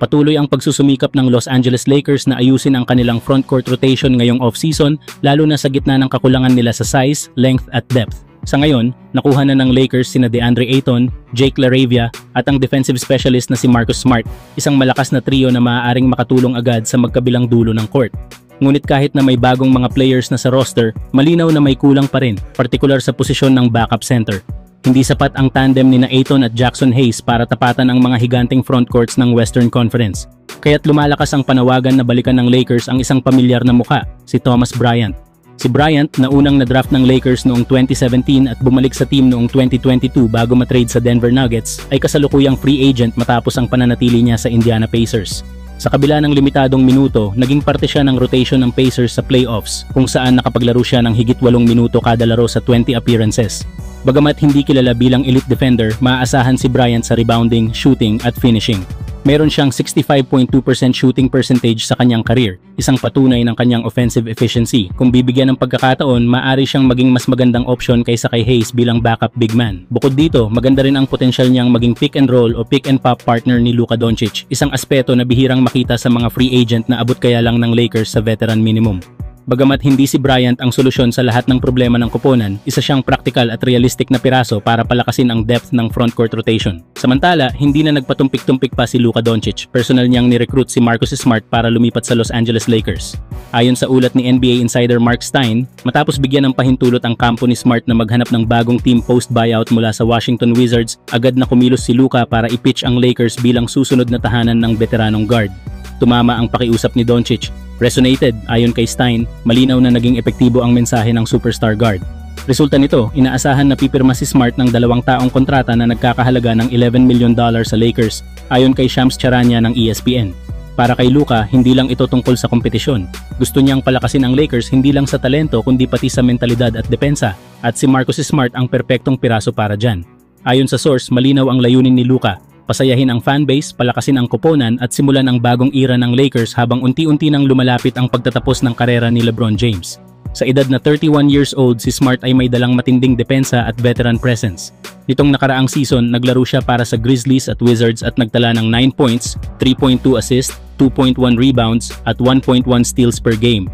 Patuloy ang pagsusumikap ng Los Angeles Lakers na ayusin ang kanilang frontcourt rotation ngayong off-season, lalo na sa gitna ng kakulangan nila sa size, length at depth. Sa ngayon, nakuha na ng Lakers sina DeAndre Ayton, Jake LaRavia at ang defensive specialist na si Marcus Smart, isang malakas na trio na maaaring makatulong agad sa magkabilang dulo ng court. Ngunit kahit na may bagong mga players na sa roster, malinaw na may kulang pa rin, partikular sa posisyon ng backup center. Hindi sapat ang tandem ni Ayton at Jackson Hayes para tapatan ang mga higanting frontcourts ng Western Conference. Kaya't lumalakas ang panawagan na balikan ng Lakers ang isang pamilyar na muka, si Thomas Bryant. Si Bryant na unang na-draft ng Lakers noong 2017 at bumalik sa team noong 2022 bago matrade sa Denver Nuggets ay kasalukuyang free agent matapos ang pananatili niya sa Indiana Pacers. Sa kabila ng limitadong minuto, naging parte siya ng rotation ng Pacers sa playoffs kung saan nakapaglaro siya ng higit 8 minuto kada laro sa 20 appearances. Bagamat hindi kilala bilang elite defender, maaasahan si Bryant sa rebounding, shooting at finishing. Meron siyang 65.2% shooting percentage sa kanyang career, isang patunay ng kanyang offensive efficiency. Kung bibigyan ng pagkakataon, maaari siyang maging mas magandang option kaysa kay Hayes bilang backup big man. Bukod dito, maganda rin ang potensyal niyang maging pick and roll o pick and pop partner ni Luka Doncic, isang aspeto na bihirang makita sa mga free agent na abot kaya lang ng Lakers sa veteran minimum. Bagamat hindi si Bryant ang solusyon sa lahat ng problema ng koponan, isa siyang practical at realistic na piraso para palakasin ang depth ng frontcourt rotation. Samantala, hindi na nagpatumpik-tumpik pa si Luka Doncic. Personal niyang ni-recruit si Marcus Smart para lumipat sa Los Angeles Lakers. Ayon sa ulat ni NBA insider Mark Stein, matapos bigyan ng pahintulot ang kampo ni Smart na maghanap ng bagong team post-buyout mula sa Washington Wizards, agad na kumilos si Luka para i-pitch ang Lakers bilang susunod na tahanan ng veteranong guard. Tumama ang pakiusap ni Doncic. Resonated, ayon kay Stein, malinaw na naging epektibo ang mensahe ng superstar guard. Resulta nito, inaasahan na pipirma si Smart ng 2 taong kontrata na nagkakahalaga ng $11 million sa Lakers, ayon kay Shams Charania ng ESPN. Para kay Luka, hindi lang ito tungkol sa kompetisyon. Gusto niyang palakasin ang Lakers hindi lang sa talento kundi pati sa mentalidad at depensa, at si Marcus Smart ang perpektong piraso para dyan. Ayon sa source, malinaw ang layunin ni Luka. Pasayahin ang fanbase, palakasin ang koponan at simulan ang bagong era ng Lakers habang unti-unti nang lumalapit ang pagtatapos ng karera ni LeBron James. Sa edad na 31 years old, si Smart ay may dalang matinding depensa at veteran presence. Nitong nakaraang season, naglaro siya para sa Grizzlies at Wizards at nagtala ng 9 points, 3.2 assists, 2.1 rebounds at 1.1 steals per game.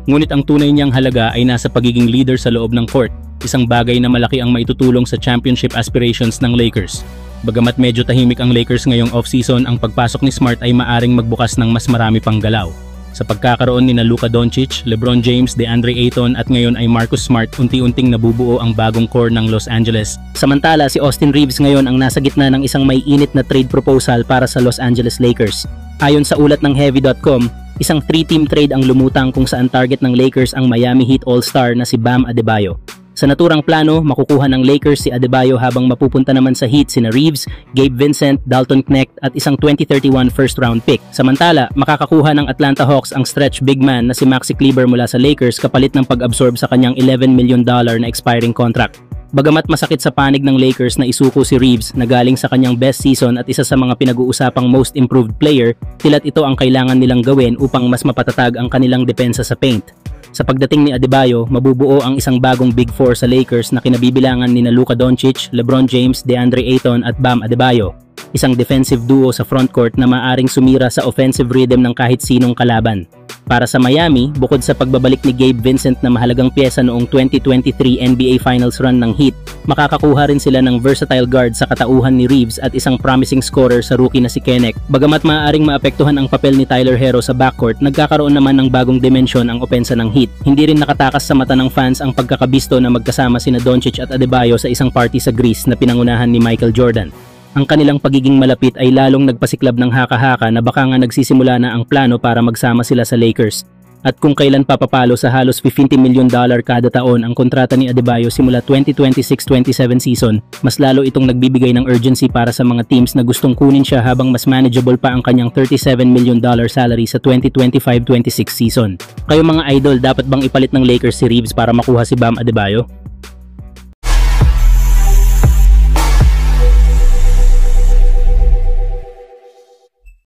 Ngunit ang tunay niyang halaga ay nasa pagiging leader sa loob ng court, isang bagay na malaki ang maitutulong sa championship aspirations ng Lakers. Bagamat medyo tahimik ang Lakers ngayong off-season, ang pagpasok ni Smart ay maaring magbukas ng mas marami pang galaw. Sa pagkakaroon ni Luka Doncic, LeBron James, DeAndre Ayton at ngayon ay Marcus Smart, unti-unting nabubuo ang bagong core ng Los Angeles. Samantala, si Austin Reeves ngayon ang nasa gitna ng isang may init na trade proposal para sa Los Angeles Lakers. Ayon sa ulat ng Heavy.com, isang 3-team trade ang lumutang kung saan target ng Lakers ang Miami Heat All-Star na si Bam Adebayo. Sa naturang plano, makukuha ng Lakers si Adebayo habang mapupunta naman sa Heat sina Reeves, Gabe Vincent, Dalton Knecht at isang 2031 first-round pick. Samantala, makakakuha ng Atlanta Hawks ang stretch big man na si Maxi Kleber mula sa Lakers kapalit ng pag-absorb sa kanyang $11 million na expiring contract. Bagamat masakit sa panig ng Lakers na isuko si Reeves na galing sa kanyang best season at isa sa mga pinag-uusapang most improved player, tilat ito ang kailangan nilang gawin upang mas mapatatag ang kanilang depensa sa paint. Sa pagdating ni Adebayo, mabubuo ang isang bagong Big Four sa Lakers na kinabibilangan ni Luka Doncic, LeBron James, DeAndre Ayton at Bam Adebayo. Isang defensive duo sa frontcourt na maaring sumira sa offensive rhythm ng kahit sinong kalaban. Para sa Miami, bukod sa pagbabalik ni Gabe Vincent na mahalagang pyesa noong 2023 NBA Finals run ng Heat, makakakuha rin sila ng versatile guard sa katauhan ni Reeves at isang promising scorer sa rookie na si Knecht. Bagamat maaaring maapektuhan ang papel ni Tyler Herro sa backcourt, nagkakaroon naman ng bagong dimensyon ang opensa ng Heat. Hindi rin nakatakas sa mata ng fans ang pagkakabisto na magkasama sina Doncic at Adebayo sa isang party sa Greece na pinangunahan ni Michael Jordan. Ang kanilang pagiging malapit ay lalong nagpasiklab ng haka-haka na baka nga nagsisimula na ang plano para magsama sila sa Lakers. At kung kailan papapalo sa halos $50 million kada taon ang kontrata ni Adebayo simula 2026-27 season, mas lalo itong nagbibigay ng urgency para sa mga teams na gustong kunin siya habang mas manageable pa ang kanyang $37 million salary sa 2025-26 season. Kayo mga idol, dapat bang ipalit ng Lakers si Reeves para makuha si Bam Adebayo?